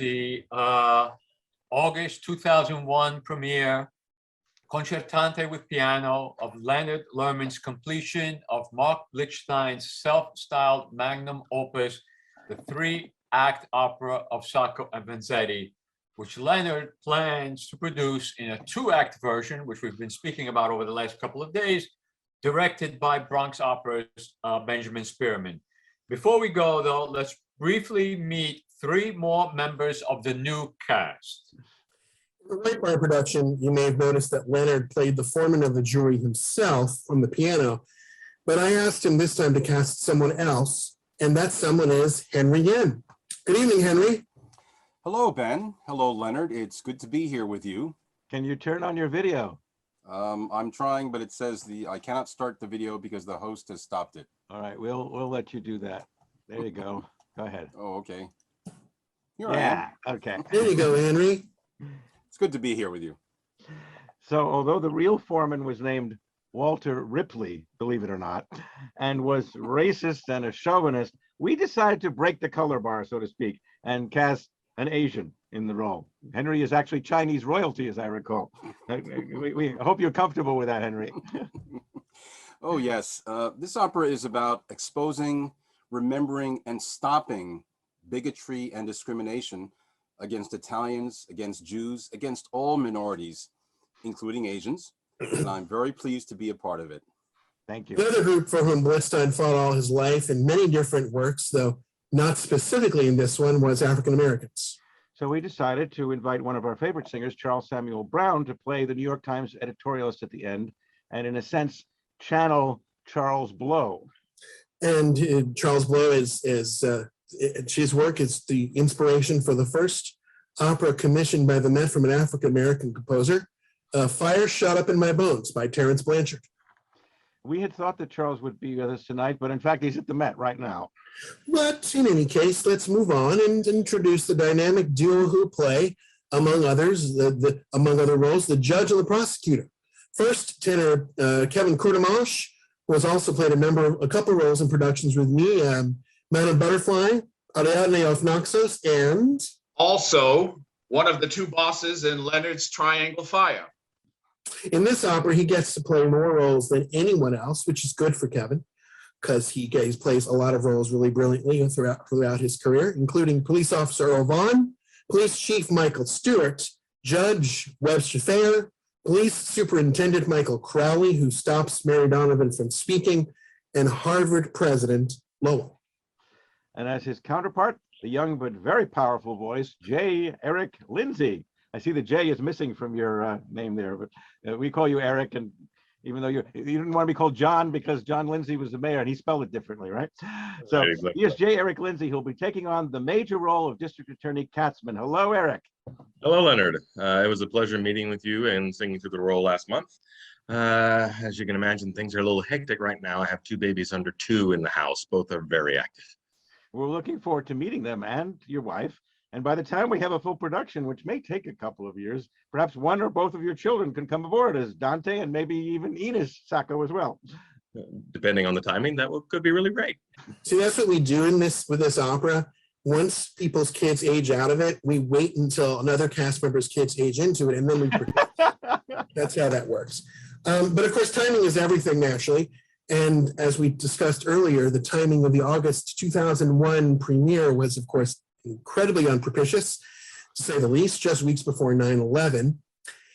the August 2001 premiere, concertante with piano, of Leonard Lehrman's completion of Mark Blitzstein's self-styled magnum opus, the three-act opera of Sacco and Vanzetti, which Leonard plans to produce in a two-act version, which we've been speaking about over the last couple of days, directed by Bronx Opera's Benjamin Spierman. Before we go, though, let's briefly meet three more members of the new cast. In the White Bar production, you may have noticed that Leonard played the foreman of the jury himself on the piano, but I asked him this time to cast someone else, and that someone is Henry Yen. Good evening, Henry. Hello, Ben. Hello, Leonard. It's good to be here with you. Can you turn on your video? I'm trying, but it says I cannot start the video because the host has stopped it. All right, we'll let you do that. There you go. Go ahead. Oh, okay. Here I am. Okay. There you go, Henry. It's good to be here with you. So although the real foreman was named Walter Ripley, believe it or not, and was racist and a chauvinist, we decided to break the color bar, so to speak, and cast an Asian in the role. Henry is actually Chinese royalty, as I recall. We hope you're comfortable with that, Henry. Oh, yes. This opera is about exposing, remembering, and stopping bigotry and discrimination against Italians, against Jews, against all minorities, including Asians. And I'm very pleased to be a part of it. Thank you. The other group for whom Blitzstein fought all his life in many different works, though not specifically in this one, was African Americans. So we decided to invite one of our favorite singers, Charles Samuel Brown, to play the New York Times editorialist at the end, and in a sense, channel Charles Blow. And Charles Blow his work is the inspiration for the first opera commissioned by the Met from an African-American composer, Fire Shot Up in My Bones by Terence Blanchard. We had thought that Charles would be with us tonight, but in fact, he's at the Met right now. But in any case, let's move on and introduce the dynamic duo who play, among others, among other roles, the judge and the prosecutor. First, tenor Kevin Courtemanche, who has also played a couple roles in productions with me, Madame Butterfly, Ariadne of Naxos, and also one of the two bosses in Leonard's Triangle Fire. In this opera, he gets to play more roles than anyone else, which is good for Kevin, because he plays a lot of roles really brilliantly throughout his career, including Police Officer Earl Vaughn, Police Chief Michael Stewart, Judge Webster Fair, Police Superintendent Michael Crowley, who stops Mary Donovan from speaking, and Harvard President Lowell. And as his counterpart, the young but very powerful voice, J. Eric Lindsey. I see the J is missing from your name there, but we call you Eric, and even though you didn't want to be called John because John Lindsay was the mayor and he spelled it differently, right? So here's J. Eric Lindsey, who'll be taking on the major role of District Attorney Katzman. Hello, Eric. Hello, Leonard. It was a pleasure meeting with you and singing through the role last month. As you can imagine, things are a little hectic right now. I have two babies under 2 in the house. Both are very active. We're looking forward to meeting them and your wife. And by the time we have a full production, which may take a couple of years, perhaps one or both of your children can come aboard as Dante and maybe even Enos Sacco as well. Depending on the timing, that could be really great. See, that's what we do with this opera. Once people's kids age out of it, we wait until another cast member's kids age into it, and then we protect. That's how that works. But of course, timing is everything, naturally. And as we discussed earlier, the timing of the August 2001 premiere was, of course, incredibly unpropitious, to say the least, just weeks before 9/11.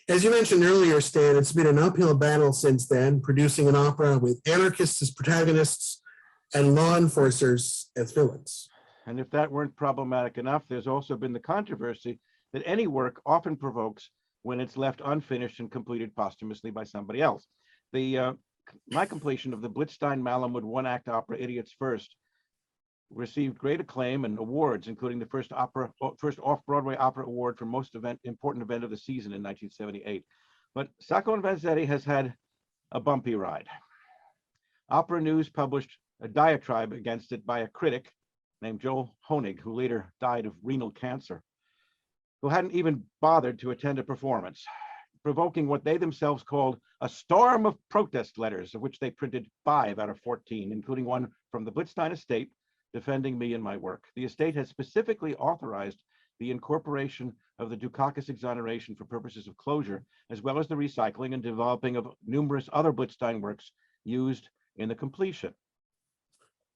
As you mentioned earlier, Stan, it's been an uphill battle since then, producing an opera with anarchists as protagonists and law enforcers as villains. And if that weren't problematic enough, there's also been the controversy that any work often provokes when it's left unfinished and completed posthumously by somebody else. My completion of the Blitzstein-Lehrman one-act opera Idiots First received great acclaim and awards, including the first off-Broadway opera award for most important event of the season in 1978. But Sacco and Vanzetti has had a bumpy ride. Opera News published a diatribe against it by a critic named Joel Honig, who later died of renal cancer, who hadn't even bothered to attend a performance, provoking what they themselves called a storm of protest letters, of which they printed 5 out of 14, including one from the Blitzstein estate defending me and my work. The estate has specifically authorized the incorporation of the Dukakis exoneration for purposes of closure, as well as the recycling and developing of numerous other Blitzstein works used in the completion?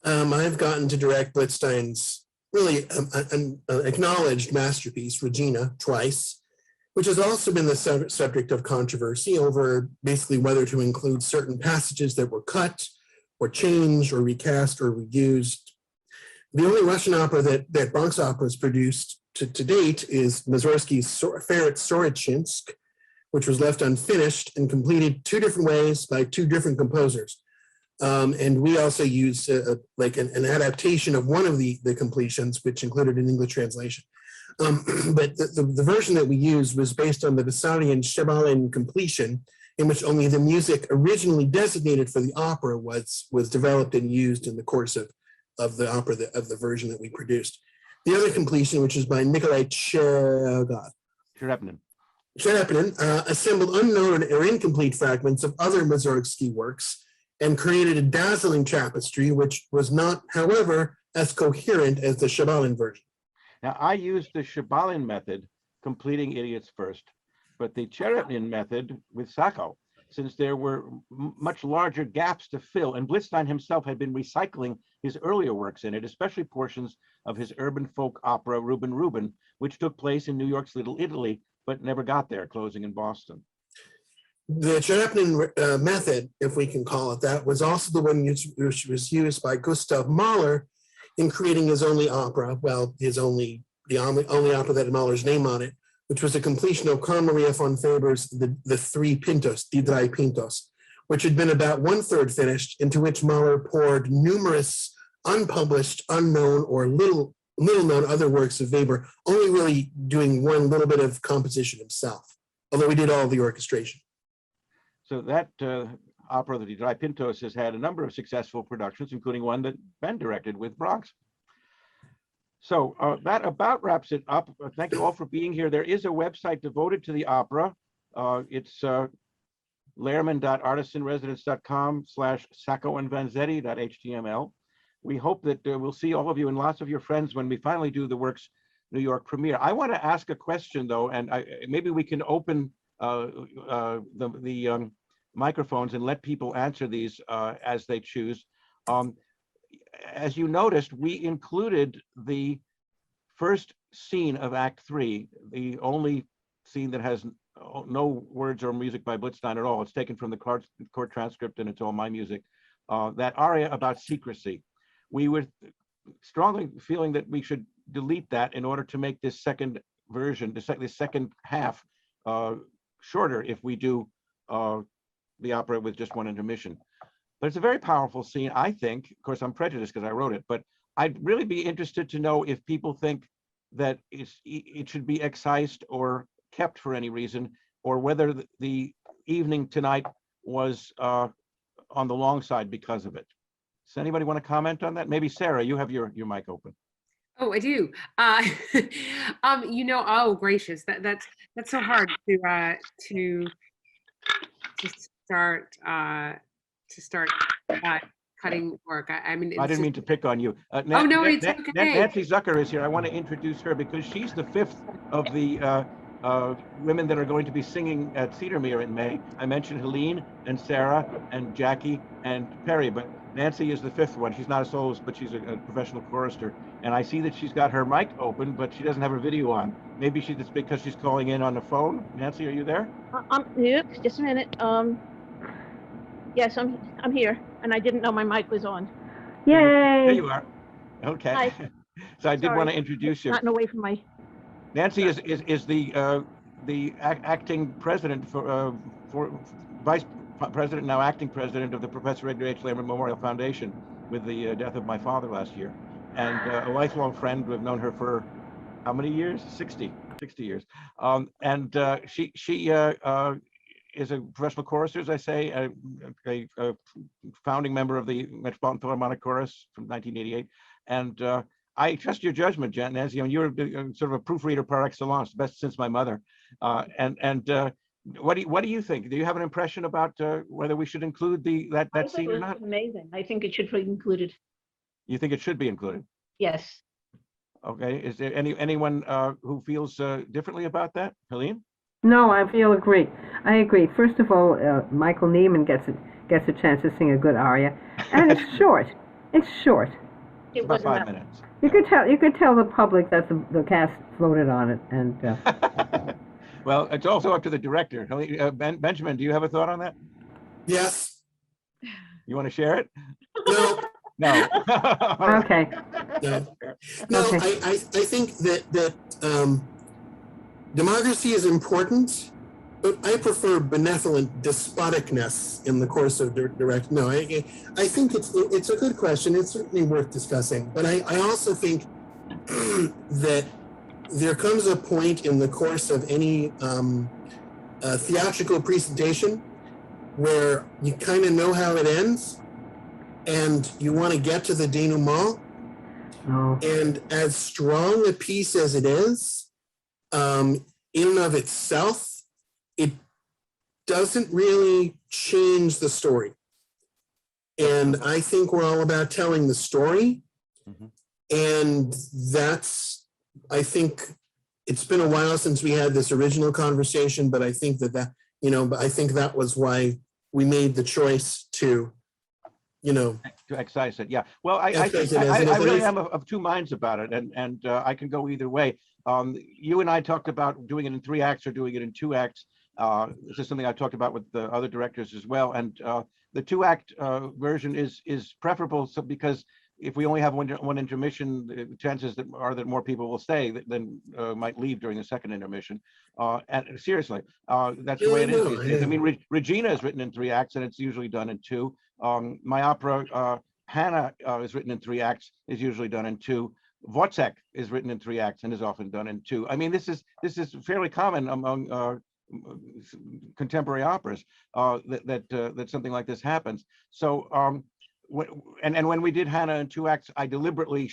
I've gotten to direct Blitzstein's really an acknowledged masterpiece, Regina, twice, which has also been the subject of controversy over basically whether to include certain passages that were cut or changed or recast or reused. The only Russian opera that Bronx Opera has produced to date is Moussorgsky's Ferret Sorochinsk, which was left unfinished and completed two different ways by two different composers. And we also used like an adaptation of one of the completions, which included an English translation. But the version that we used was based on the Vissarion Shebalin completion, in which only the music originally designated for the opera was developed and used in the course of the opera, of the version that we produced. The other completion, which is by Nikolai Tcherepnin. Assembled unknown or incomplete fragments of other Moussorgsky works and created a dazzling tapestry, which was not, however, as coherent as the Shebalin version. Now, I used the Shebalin method, completing idiots first, but the Tcherepnin method with Sacco, since there were much larger gaps to fill, and Blitzstein himself had been recycling his earlier works in it, especially portions of his urban folk opera, Reuben Reuben, which took place in New York's Little Italy, but never got there, closing in Boston. The Tcherepnin method, if we can call it that, was also the one which was used by Gustav Mahler in creating his only opera, well, the only opera that had Mahler's name on it, which was a completion of Carl Maria von Faber's The Three Pintos, Die Drei Pintos, which had been about 1/3 finished, into which Mahler poured numerous unpublished, unknown, or little known other works of Weber, only really doing one little bit of composition himself, although he did all the orchestration. So that opera, the Drei Pintos, has had a number of successful productions, including one that Ben directed with Bronx. So that about wraps it up. Thank you all for being here. There is a website devoted to the opera. It's lehrman.artisanresidence.com/Sacco and Vanzetti.html. We hope that we'll see all of you and lots of your friends when we finally do the work's New York premiere. I want to ask a question, though, and maybe we can open the microphones and let people answer these as they choose. As you noticed, we included the first scene of Act 3, the only scene that has no words or music by Blitzstein at all. It's taken from the court transcript, and it's all my music. That aria about secrecy. We were strongly feeling that we should delete that in order to make this second version, this second half, shorter if we do the opera with just one intermission. But it's a very powerful scene, I think. Of course, I'm prejudiced because I wrote it, but I'd really be interested to know if people think that it should be excised or kept for any reason, or whether the evening tonight was on the long side because of it. Does anybody want to comment on that? Maybe Sarah, you have your mic open. Oh, I do. Oh gracious, that's so hard to start cutting work. I mean, I didn't mean to pick on you. Oh no, it's okay. Nancy Zucker is here. I want to introduce her because she's the fifth of the women that are going to be singing at Cedarmere in May. I mentioned Helene and Sarah and Jackie and Perry, but Nancy is the fifth one. She's not a soloist, but she's a professional chorister. And I see that she's got her mic open, but she doesn't have her video on. Maybe it's because she's calling in on the phone. Nancy, are you there? Yep, just a minute. Yes, I'm here, and I didn't know my mic was on. Yay! There you are. Okay. Hi. So I did Sorry. want to introduce you. Gotten away from my. Nancy is the acting president for vice president, now acting president of the Professor Edgar H. Lehrman Memorial Foundation with the death of my father last year, and a lifelong friend. We've known her for how many years? 60 years. And she is a professional chorister, as I say, a founding member of the Metropolitan Philharmonic Chorus from 1988. And I trust your judgment, Nancy. I mean, you're sort of a proofreader par excellence, best since my mother. What do you think? Do you have an impression about whether we should include that scene or not? Amazing. I think it should be included. You think it should be included? Yes. Okay, is there anyone who feels differently about that? Helene? No, I agree. First of all, Michael Nyman gets a chance to sing a good aria, and it's short. It's short. It's about 5 minutes. You could tell the public that the cast voted on it, and well, it's also up to the director. Benjamin, do you have a thought on that? Yes. You want to share it? No. No. Okay. No, Okay. I think that democracy is important, but I prefer benevolent despoticness in the course of direct. No, I think it's a good question. It's certainly worth discussing, but I also think that there comes a point in the course of any theatrical presentation where you kind of know how it ends, and you want to get to the denouement. Oh. And as strong a piece as it is, in and of itself, it doesn't really change the story. And I think we're all about telling the story. Mm-hmm. And that's, I think it's been a while since we had this original conversation, but I think I think that was why we made the choice to excise it. Yeah. Well, I really am of two minds about it, and I can go either way. You and I talked about doing it in 3 acts or doing it in 2 acts. This is something I talked about with the other directors as well. And the 2-act version is preferable, because if we only have one intermission, the chances are that more people will stay than might leave during the second intermission. And seriously, that's the way it is. I mean, Regina is written in 3 acts, and it's usually done in 2. My opera, Hannah, is written in 3 acts, is usually done in 2. Wozzeck is written in 3 acts and is often done in 2. I mean, this is fairly common among contemporary operas that something like this happens. So, when we did Hannah in 2 acts, I deliberately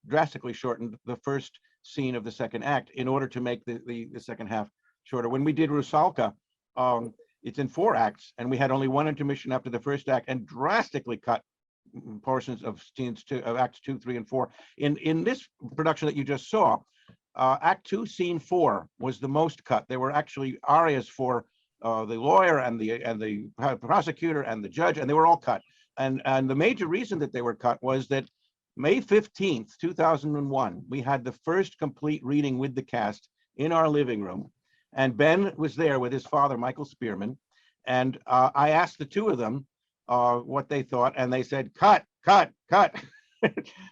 drastically shortened the first scene of the second act in order to make the second half shorter. When we did Rusalka, it's in 4 acts, and we had only 1 intermission after the first act, and drastically cut portions of acts 2, 3, and 4. In this production that you just saw, Act 2, Scene 4 was the most cut. There were actually arias for the lawyer and the prosecutor and the judge, and they were all cut. And the major reason that they were cut was that May 15th, 2001, we had the first complete reading with the cast in our living room. And Ben was there with his father, Michael Spierman. And I asked the 2 of them what they thought, and they said, cut,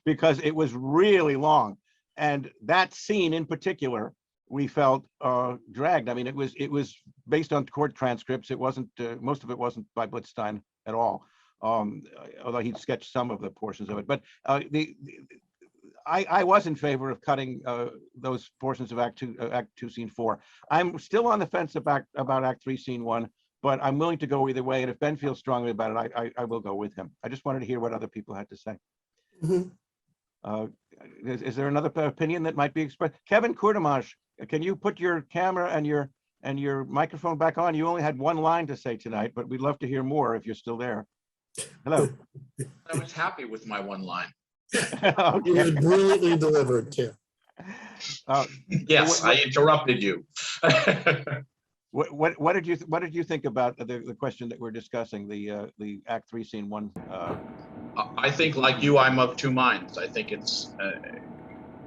because it was really long. And that scene in particular, we felt dragged. I mean, it was based on court transcripts. It wasn't, most of it wasn't by Blitzstein at all, although he'd sketched some of the portions of it. But I was in favor of cutting those portions of Act 2, Scene 4. I'm still on the fence about Act 3, Scene 1, but I'm willing to go either way. And if Ben feels strongly about it, I will go with him. I just wanted to hear what other people had to say. Mm-hmm. Is there another opinion that might be expressed? Kevin Courtemanche, can you put your camera and your microphone back on? You only had 1 line to say tonight, but we'd love to hear more if you're still there. Hello. I was happy with my 1 line. Okay. You were brilliantly delivered too. Yes, I interrupted you. What did you think about the question that we're discussing, the Act 3, Scene 1? I think, like you, I'm of 2 minds. I think it's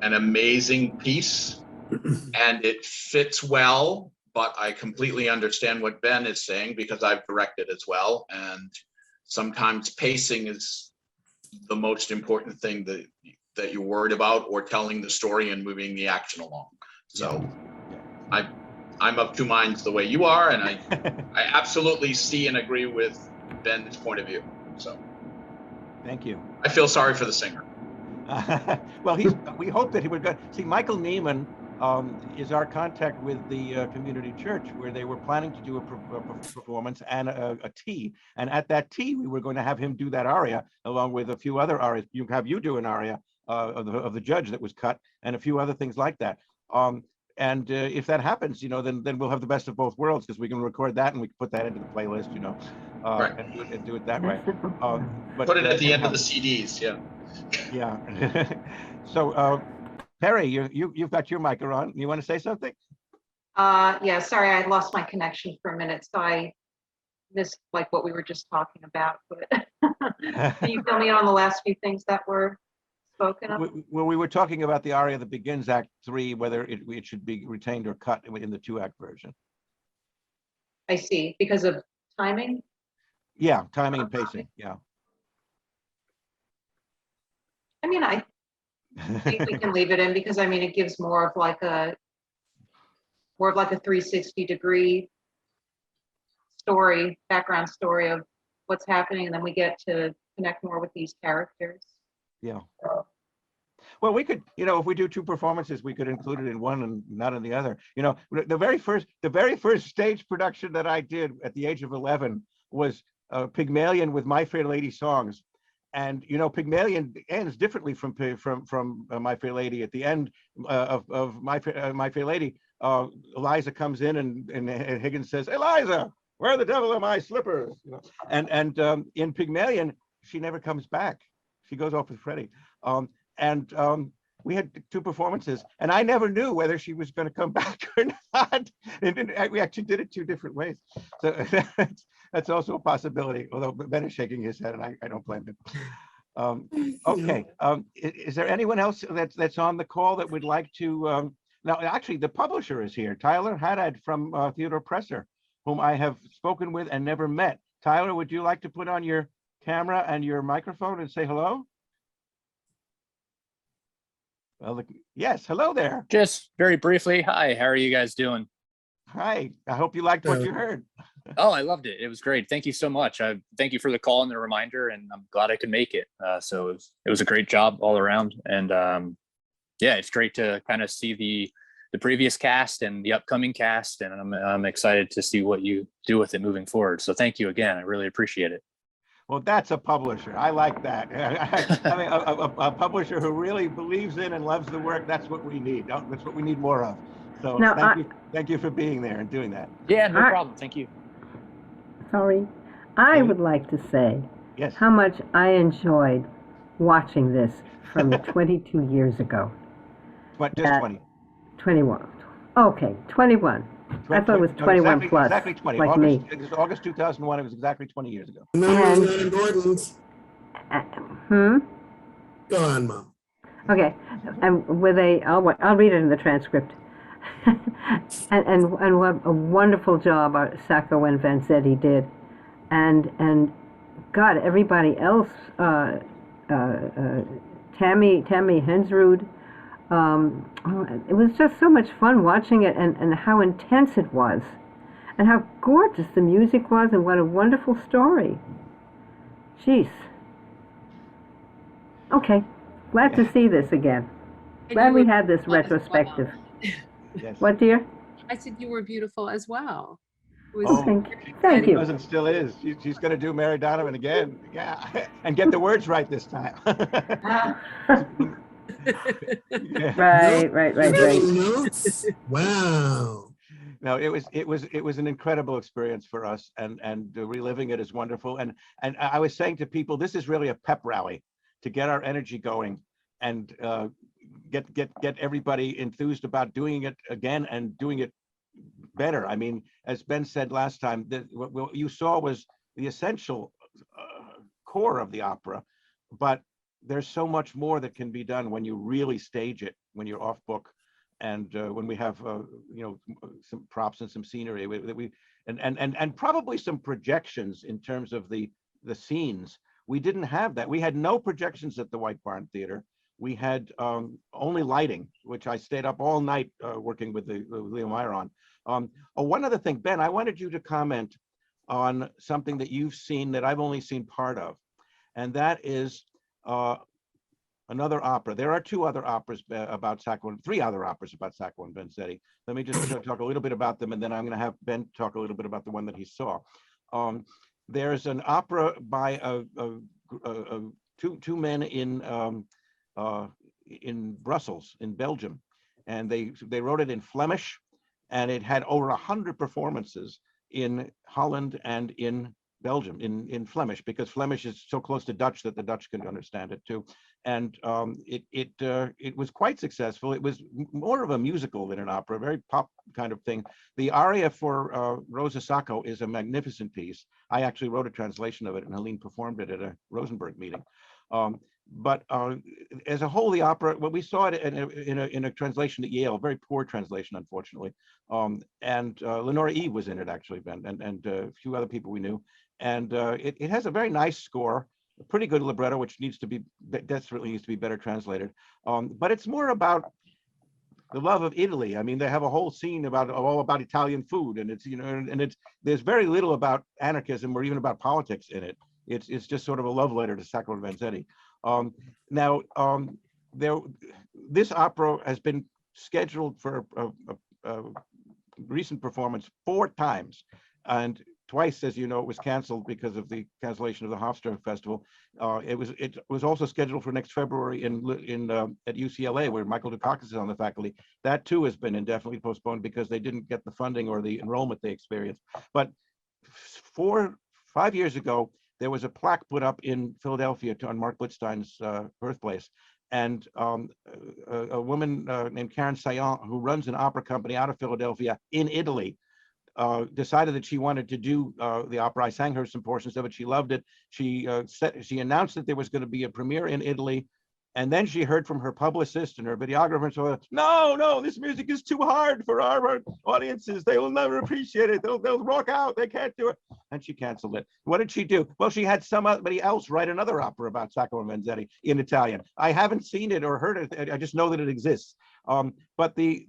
an amazing piece, and it fits well. But I completely understand what Ben is saying, because I've directed as well, and sometimes pacing is the most important thing that you're worried about, or telling the story and moving the action along. So I'm of 2 minds the way you are, and I absolutely see and agree with Ben's point of view. So thank you. I feel sorry for the singer. Well, we hope that he would go. See, Michael Nyman is our contact with the community church, where they were planning to do a performance and a tea. And at that tea, we were going to have him do that aria along with a few other arias. You do an aria of the judge that was cut, and a few other things like that. And if that happens, then we'll have the best of both worlds, because we can record that and we can put that into the playlist, Right. and do it that way. But put it at the end of the CDs, yeah. Yeah. So Perry, you've got your mic on. You want to say something? Yeah, sorry, I lost my connection for a minute, so I missed like what we were just talking about. But can you fill me in on the last few things that were spoken of? Well, we were talking about the aria that begins Act 3, whether it should be retained or cut in the 2-act version. I see, because of timing. Yeah, timing and pacing. Yeah. I mean, I think we can leave it in because I mean it gives more of like a 360-degree story, background story of what's happening, and then we get to connect more with these characters. Yeah. Well, we could, if we do 2 performances, we could include it in one and not in the other. The very first stage production that I did at the age of 11 was Pygmalion with My Fair Lady songs. And Pygmalion ends differently from My Fair Lady. At the end of My Fair Lady, Eliza comes in and Higgins says, "Eliza, where the devil are my slippers?" And in Pygmalion, she never comes back. She goes off with Freddie. We had 2 performances, and I never knew whether she was going to come back or not. And we actually did it 2 different ways. So that's also a possibility, although Ben is shaking his head, and I don't blame him. Okay. Is there anyone else that's on the call that would like to? Now, actually, the publisher is here, Tyler Haddad from Theodore Presser, whom I have spoken with and never met. Tyler, would you like to put on your camera and your microphone and say hello? Well, yes, hello there. Just very briefly, hi, how are you guys doing? Hi, I hope you liked what you heard. Oh, I loved it. It was great. Thank you so much. Thank you for the call and the reminder, and I'm glad I could make it. So it was a great job all around. And yeah, it's great to kind of see the previous cast and the upcoming cast, and I'm excited to see what you do with it moving forward. So thank you again. I really appreciate it. Well, that's a publisher. I like that. I mean, a publisher who really believes in and loves the work. That's what we need. That's what we need more of. So Now, thank you for being there and doing that. Yeah, no problem. Thank you. Sorry. I would like to say Yes. how much I enjoyed watching this from 22 years ago. Just 20. 21. Okay, 21. I thought it was 21 plus, Exactly 20. like August, me. It was August 2001. It was exactly 20 years ago. Leonard Gordon's. Hmm? Go on, Mom. Okay, and I'll read it in the transcript. and what a wonderful job our Sacco and Vanzetti did, and God, everybody else, Tammy Hensrud, it was just so much fun watching it, and how intense it was, and how gorgeous the music was, and what a wonderful story. Jeez. Okay, glad to see this again. Glad we had this retrospective. Yes. What, dear? I said you were beautiful as well. It was Oh, Thank she you. does and still is. She's going to do Mary Donovan again. Yeah, and get the words right this time. Yeah. Right. Notes? Wow. No, it was an incredible experience for us, and reliving it is wonderful. And I was saying to people, this is really a pep rally to get our energy going, and get everybody enthused about doing it again and doing it better. I mean, as Ben said last time, what you saw was the essential core of the opera, but there's so much more that can be done when you really stage it, when you're off book, and when we have some props and some scenery and probably some projections in terms of the scenes. We didn't have that. We had no projections at the White Barn Theater. We had only lighting, which I stayed up all night working with Leo Meyer on. One other thing, Ben, I wanted you to comment on something that you've seen that I've only seen part of, and that is another opera. There are 2 other operas about Sacco, 3 other operas about Sacco and Vanzetti. Let me just talk a little bit about them, and then I'm going to have Ben talk a little bit about the one that he saw. There's an opera by two men in Brussels, in Belgium, and they wrote it in Flemish, and it had over 100 performances in Holland and in Belgium in Flemish, because Flemish is so close to Dutch that the Dutch can understand it too. and it was quite successful. It was more of a musical than an opera, a very pop kind of thing. The aria for Rosa Sacco is a magnificent piece. I actually wrote a translation of it, and Helene performed it at a Rosenberg meeting. But as a whole, the opera, well, we saw it in a translation at Yale, a very poor translation, unfortunately. And Lenora Eve was in it, actually, Ben, and a few other people we knew. And it has a very nice score, a pretty good libretto, which desperately needs to be better translated. But it's more about the love of Italy. I mean, they have a whole scene all about Italian food, and it's, you know, and there's very little about anarchism or even about politics in it. It's just sort of a love letter to Sacco and Vanzetti. This opera has been scheduled for a recent performance 4 times, and twice, as you know, it was canceled because of the cancellation of the Hofstra Festival. It was also scheduled for next February at UCLA, where Michael Dukakis is on the faculty. That too has been indefinitely postponed because they didn't get the funding or the enrollment they experienced. But 5 years ago, there was a plaque put up in Philadelphia on Mark Blitzstein's birthplace. And a woman named Karen Saillant, who runs an opera company out of Philadelphia in Italy, decided that she wanted to do the opera. I sang her some portions of it. She loved it. She announced that there was going to be a premiere in Italy. And then she heard from her publicist and her videographer and so on, no, this music is too hard for our audiences. They will never appreciate it. They'll walk out. They can't do it. And she canceled it. What did she do? Well, she had somebody else write another opera about Sacco and Vanzetti in Italian. I haven't seen it or heard it. I just know that it exists. But the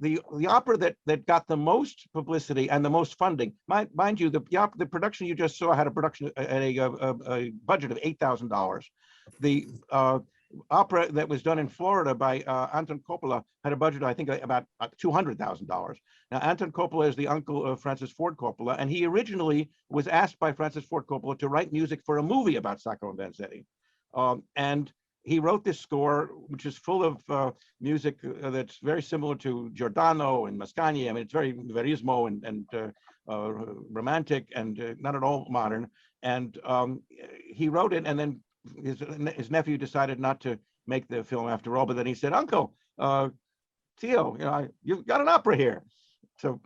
opera that got the most publicity and the most funding, mind you, the production you just saw had a production at a budget of $8,000. The opera that was done in Florida by Anton Coppola had a budget, I think, about $200,000. Now, Anton Coppola is the uncle of Francis Ford Coppola, and he originally was asked by Francis Ford Coppola to write music for a movie about Sacco and Vanzetti. And he wrote this score, which is full of music that's very similar to Giordano and Mascagni. I mean, it's very verismo and romantic and not at all modern. And he wrote it, and then his nephew decided not to make the film after all, but then he said, Uncle, Theo, you've got an opera here. So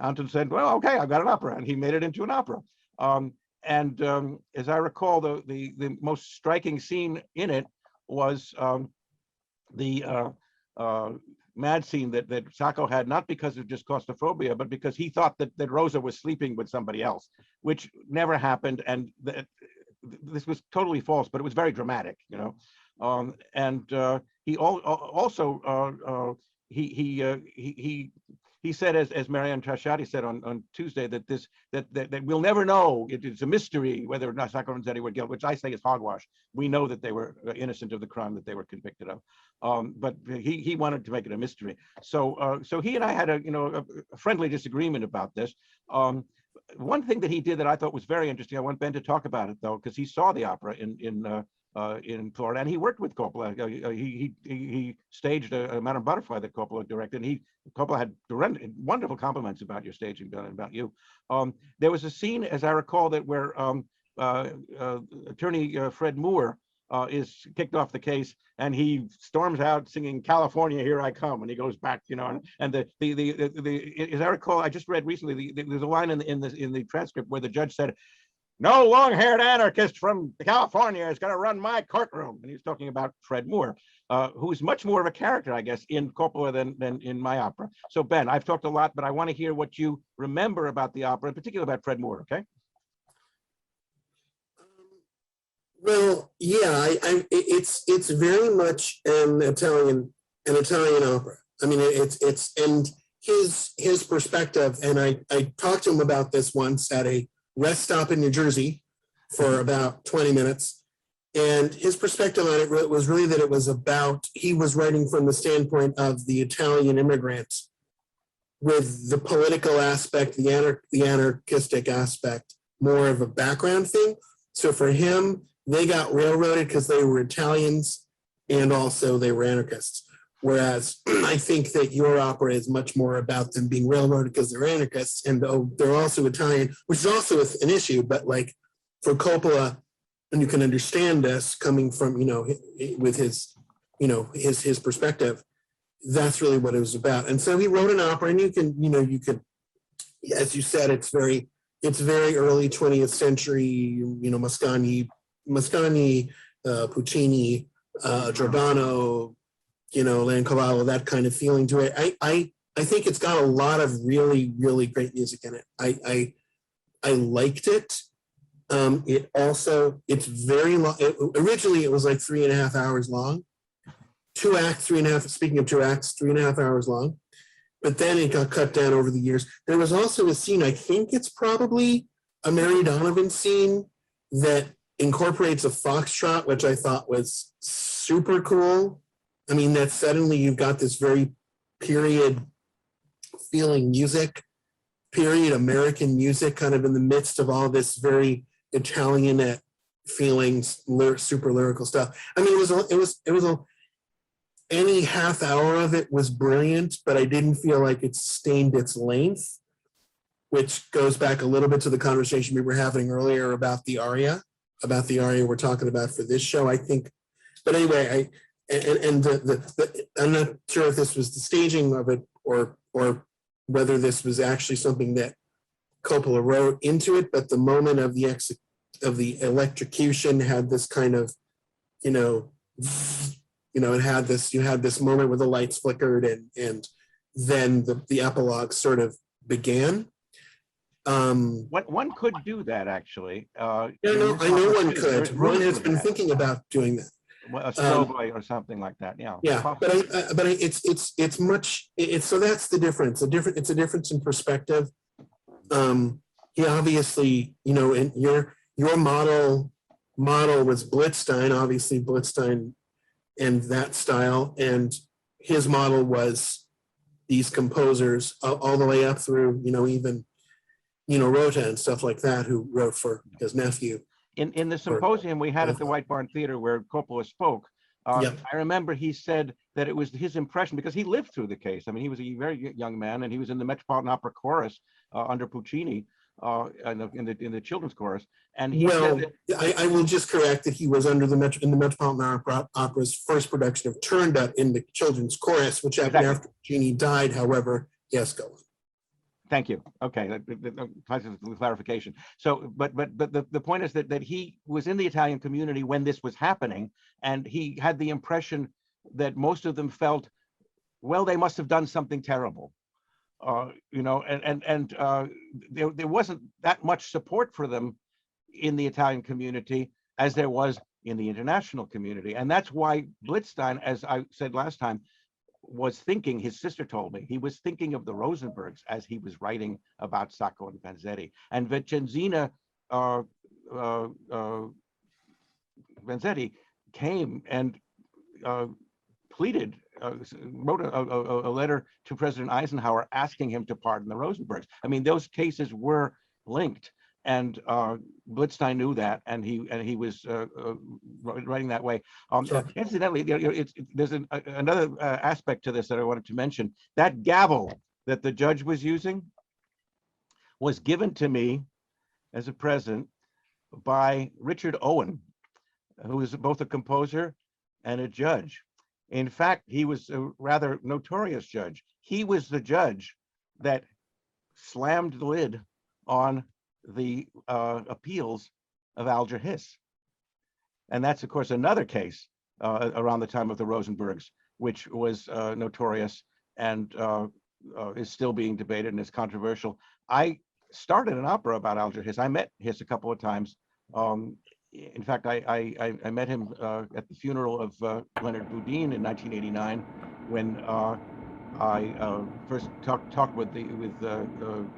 Anton said, well, okay, I've got an opera, and he made it into an opera. As I recall, the most striking scene in it was the mad scene that Sacco had, not because of just claustrophobia, but because he thought that Rosa was sleeping with somebody else, which never happened, and this was totally false, but it was very dramatic, you know. He also he said, as Marianne Trashati said on Tuesday, that we'll never know. It's a mystery whether or not Sacco and Vanzetti were guilty, which I say is hogwash. We know that they were innocent of the crime that they were convicted of, but he wanted to make it a mystery. So he and I had a friendly disagreement about this. One thing that he did that I thought was very interesting, I want Ben to talk about it though, because he saw the opera in Florida, and he worked with Coppola. He staged a Madame Butterfly that Coppola directed, and Coppola had wonderful compliments about your staging, Ben, and about you. There was a scene, as I recall, where attorney Fred Moore is kicked off the case, and he storms out singing "California, Here I Come," and he goes back, you know. And as I recall, I just read recently, there's a line in the transcript where the judge said, "No long-haired anarchist from California is going to run my courtroom," and he's talking about Fred Moore, who is much more of a character, I guess, in Coppola than in my opera. So Ben, I've talked a lot, but I want to hear what you remember about the opera, in particular about Fred Moore. Okay. Well, yeah, it's very much an Italian opera. I mean, it's and his perspective, and I talked to him about this once at a rest stop in New Jersey for about 20 minutes, and his perspective on it was really that it was about, he was writing from the standpoint of the Italian immigrants, with the political aspect, the anarchistic aspect, more of a background thing. So for him, they got railroaded because they were Italians and also they were anarchists. Whereas I think that your opera is much more about them being railroaded because they're anarchists, and they're also Italian, which is also an issue. But like for Coppola, and you can understand this coming from, with his his perspective. That's really what it was about. And so he wrote an opera, and you could, as you said, it's very early 20th century, Mascagni, Puccini, Giordano, Leoncavallo, that kind of feeling to it. I think it's got a lot of really, really great music in it. I liked it. It's very long. Originally, it was like 3.5 hours long. 2 acts, 3.5, speaking of 2 acts, 3.5 hours long. But then it got cut down over the years. There was also a scene, I think it's probably a Mary Donovan scene that incorporates a foxtrot, which I thought was super cool. I mean, that suddenly you've got this very period feeling music, period American music, kind of in the midst of all this very Italianate feelings, super lyrical stuff. I mean, any half hour of it was brilliant, but I didn't feel like it sustained its length, which goes back a little bit to the conversation we were having earlier about the aria we're talking about for this show, I think. But anyway, I'm not sure if this was the staging of it or whether this was actually something that Coppola wrote into it, but the moment of the electrocution had this kind of, it had this, you had this moment where the lights flickered and then the epilogue sort of began. One could do that, actually. I know one could. One has been thinking about doing that. Well, a strobe or something like that. Yeah. Yeah, but it's much. So that's the difference. It's a difference in perspective. He obviously, and your model was Blitzstein, obviously Blitzstein and that style, and his model was these composers all the way up through, even Rota and stuff like that, who wrote for his nephew. In the symposium we had at the White Barn Theater where Coppola spoke, I remember he said that it was his impression, because he lived through the case. I mean, he was a very young man, and he was in the Metropolitan Opera chorus under Puccini, in the children's chorus. And he said that, I will just correct that he was in the Metropolitan Opera's first production of Turandot in the children's chorus, which happened after Puccini died. However, yes, go on. Thank you. Okay, clarification. So, but the point is that he was in the Italian community when this was happening, and he had the impression that most of them felt, well, they must have done something terrible, there wasn't that much support for them in the Italian community as there was in the international community, and that's why Blitzstein, as I said last time, was thinking, his sister told me, he was thinking of the Rosenbergs as he was writing about Sacco and Vanzetti. And Vincenzina Vanzetti came and pleaded, wrote a letter to President Eisenhower asking him to pardon the Rosenbergs. I mean, those cases were linked, and Blitzstein knew that, and he was writing that way. Sure. Incidentally, there's another aspect to this that I wanted to mention. That gavel that the judge was using was given to me as a present by Richard Owen, who is both a composer and a judge. In fact, he was a rather notorious judge. He was the judge that slammed the lid on the appeals of Alger Hiss. And that's, of course, another case around the time of the Rosenbergs, which was notorious and is still being debated and is controversial. I started an opera about Alger Hiss. I met Hiss a couple of times. In fact, I met him at the funeral of Leonard Boudin in 1989, when I first talked with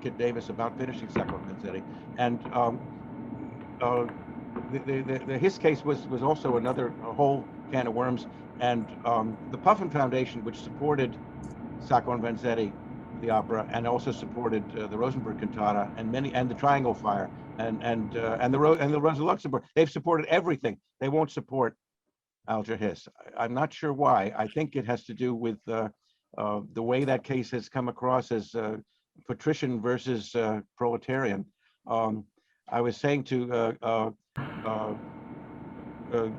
Kit Davis about finishing Sacco and Vanzetti, and the Hiss case was also another whole can of worms. And the Puffin Foundation, which supported Sacco and Vanzetti, the opera, and also supported the Rosenberg cantata and the Triangle Fire and the Rosa Luxemburg, they've supported everything. They won't support Alger Hiss. I'm not sure why. I think it has to do with the way that case has come across as patrician versus proletarian. I was saying to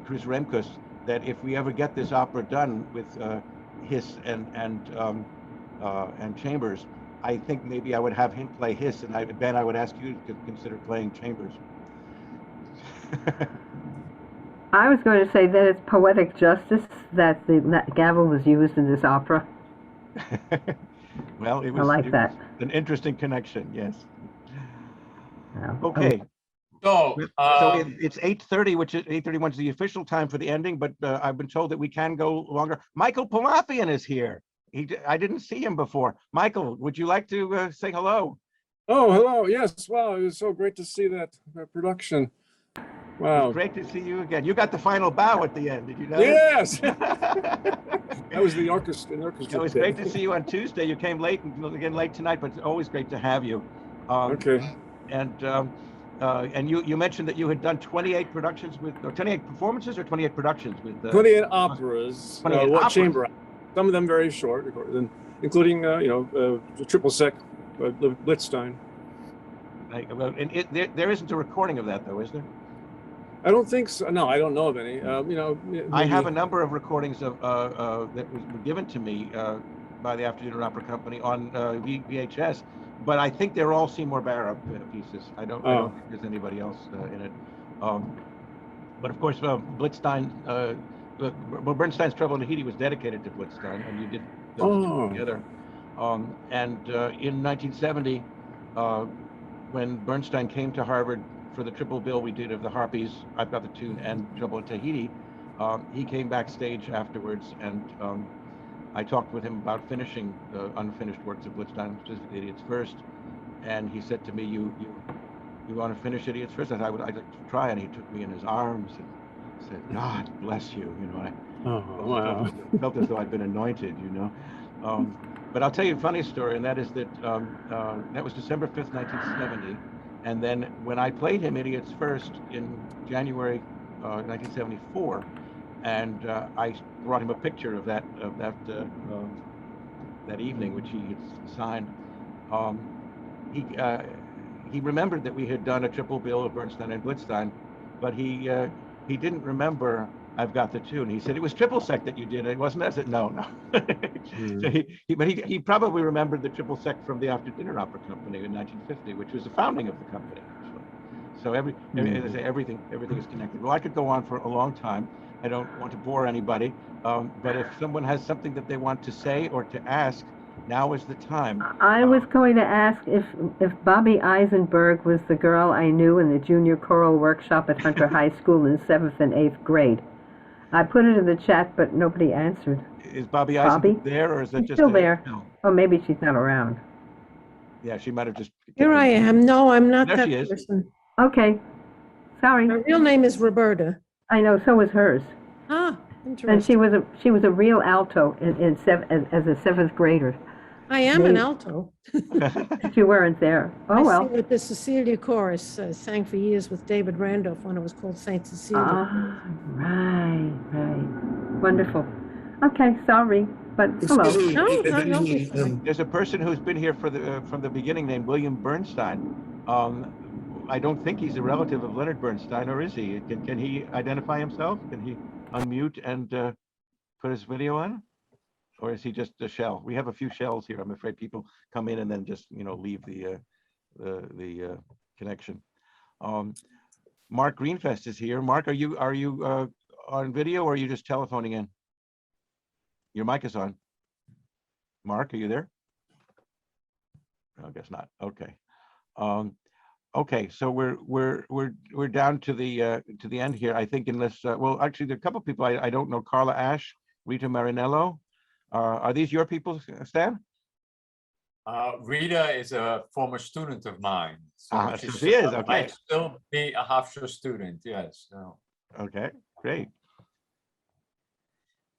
Chris Remkus that if we ever get this opera done with Hiss and Chambers, I think maybe I would have him play Hiss, and Ben, I would ask you to consider playing Chambers. I was going to say that it's poetic justice that the gavel was used in this opera. Well, it I was, like that. an interesting connection, yes. Yeah. Okay. So, It's 8:30, which is 8:31 is the official time for the ending, but I've been told that we can go longer. Michael Palafian is here. I didn't see him before. Michael, would you like to say hello? Oh, hello. Yes. Wow. It was so great to see that production. Wow. Great to see you again. You got the final bow at the end. Did you know? Yes. That was the orchestra. It was great to see you on Tuesday. You came late and again late tonight, but it's always great to have you. Okay. And you mentioned that you had done 28 productions with, or 28 performances or 28 productions with 28 operas. 28 operas. Chamber. Some of them very short, including the triple sec, Blitzstein. There isn't a recording of that though, is there? I don't think so. No, I don't know of any. I have a number of recordings of that were given to me by the After Dinner Opera Company on VHS, but I think they're all Seymour Barra pieces. I don't think there's anybody else in it. But of course, Blitzstein, Bernstein's Trouble in Tahiti was dedicated to Blitzstein, and you did those two together. In 1970, when Bernstein came to Harvard for the triple bill we did of the Harpies, I've Got the Tune, and Trouble in Tahiti, he came backstage afterwards, and I talked with him about finishing the unfinished works of Blitzstein, specifically Idiots First, and he said to me, "You want to finish Idiots First?" I said, I'd like to try, and he took me in his arms and said, "God bless you," Wow. I felt as though I'd been anointed, But I'll tell you a funny story, and that is that that was December 5th, 1970. And then when I played him Idiots First in January 1974, and I brought him a picture of that evening, which he had signed, he remembered that we had done a triple bill of Bernstein and Blitzstein, but he didn't remember I've Got the Tune. He said, "It was triple sec that you did." It wasn't. I said, "No." So he probably remembered the triple sec from the After Dinner Opera Company in 1950, which was the founding of the company. So everything is connected. Well, I could go on for a long time. I don't want to bore anybody, but if someone has something that they want to say or to ask, now is the time. I was going to ask if Bobby Eisenberg was the girl I knew in the junior choral workshop at Hunter High School in 7th and 8th grade. I put it in the chat, but nobody answered. Is Bobby Eisenberg there, or is it She's just still there? No. Oh, maybe she's not around. Yeah, she might have just. Here I am. No, I'm not There that she is. person. Okay, sorry. My real name is Roberta. I know, so was hers. Ah, interesting. And she was a real alto as a 7th grader. I am an alto. You weren't there. Oh, I well. sing with the Cecilia Chorus. Sang for years with David Randolph when it was called Saint Cecilia. Ah, right. Wonderful. Okay, sorry, but hello. There's a person who's been here from the beginning named William Bernstein. I don't think he's a relative of Leonard Bernstein, or is he? Can he identify himself? Can he unmute and put his video on? Or is he just a shell? We have a few shells here. I'm afraid people come in and then just leave the connection. Mark Greenfest is here. Mark, are you on video, or are you just telephoning in? Your mic is on. Mark, are you there? I guess not. Okay. Okay, so we're down to the end here. I think unless well, actually, there are a couple of people I don't know. Carla Ash, Rita Marinello. Are these your people, Stan? Rita is a former student of mine. So she is, okay. Might still be a Hofstra student, yes. So. Okay, great.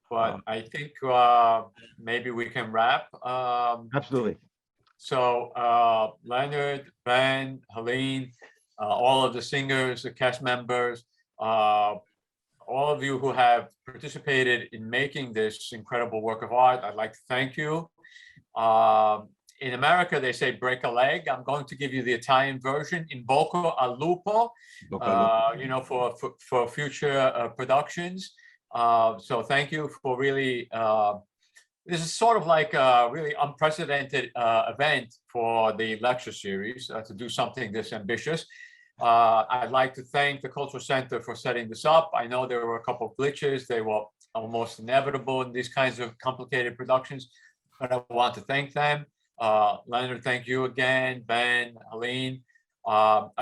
But I think maybe we can wrap. Absolutely. So Leonard, Ben, Helene, all of the singers, the cast members, all of you who have participated in making this incredible work of art, I'd like to thank you. In America, they say break a leg. I'm going to give you the Italian version, in bocca al lupo, for future productions. So thank you for really, this is sort of like a really unprecedented event for the lecture series to do something this ambitious. I'd like to thank the Cultural Center for setting this up. I know there were a couple of glitches. They were almost inevitable in these kinds of complicated productions, but I want to thank them. Leonard, thank you again, Ben, Aline.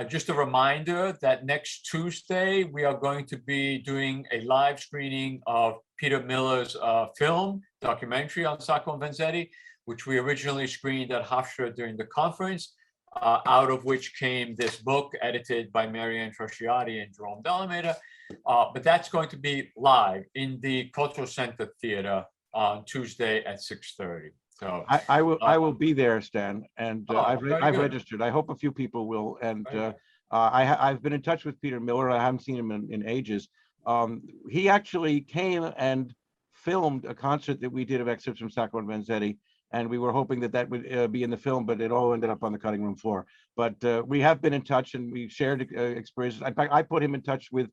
Just a reminder that next Tuesday, we are going to be doing a live screening of Peter Miller's film documentary on Sacco and Vanzetti, which we originally screened at Hofstra during the conference, out of which came this book edited by Marianne Trosciati and Jerome Delameda. But that's going to be live in the Cultural Center Theater on Tuesday at 6:30. So I will be there, Stan, and I've good. registered. I hope a few people will. And I've been in touch with Peter Miller. I haven't seen him in ages. He actually came and filmed a concert that we did of excerpts from Sacco and Vanzetti, and we were hoping that that would be in the film, but it all ended up on the cutting room floor. But we have been in touch, and we shared experiences. In fact, I put him in touch with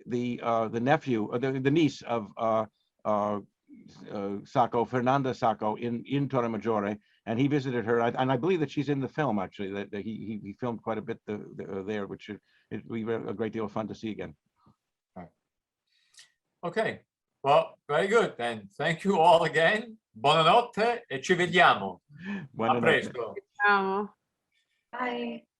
the nephew, the niece of Sacco, Fernanda Sacco, in Torre Maggiore, and he visited her, and I believe that she's in the film, actually, that he filmed quite a bit there, which it will be a great deal of fun to see again. Okay, well, very good. Then thank you all again. Buonanotte e ci vediamo. A Buonanotte. presto. Ciao. Bye.